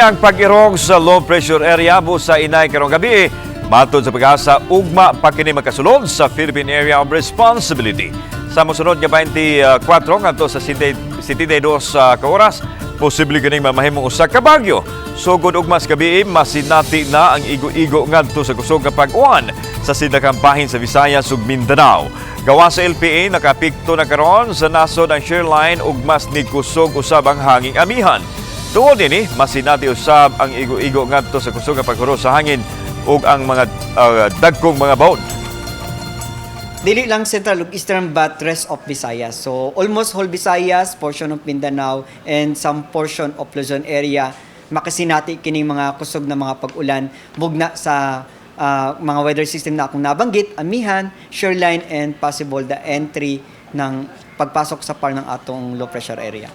ang pag-irong sa low pressure area busa inay karong gabi. Matod sa pag-asa, ugma pa kini makasulod sa Philippine Area of Responsibility. Sa mosunod nga 24 ngadto sa 72 ka oras, posible kining mamahimong usa ka bagyo. Sugod ug mas gabi, masinati na ang igo-igo ngadto sa kusog nga pag-uwan sa sidlakang bahin sa Visayas ug Mindanao. Gawa sa LPA, nakapikto na karon sa nasod ang shoreline ug mas nikusog usab ang hanging amihan. Tungod din masinati usab ang igo-igo ngadto sa kusog nga paghuro sa hangin ug ang mga dagkong mga bawd. Dili lang Central ug Eastern but rest of Visayas. So almost whole Visayas, portion of Mindanao, and some portion of Luzon area, makasinati kining mga kusog na mga pag-ulan mugna sa mga weather system na akong nabanggit, amihan, shoreline, and possible the entry ng pagpasok sa par ng atong low pressure area.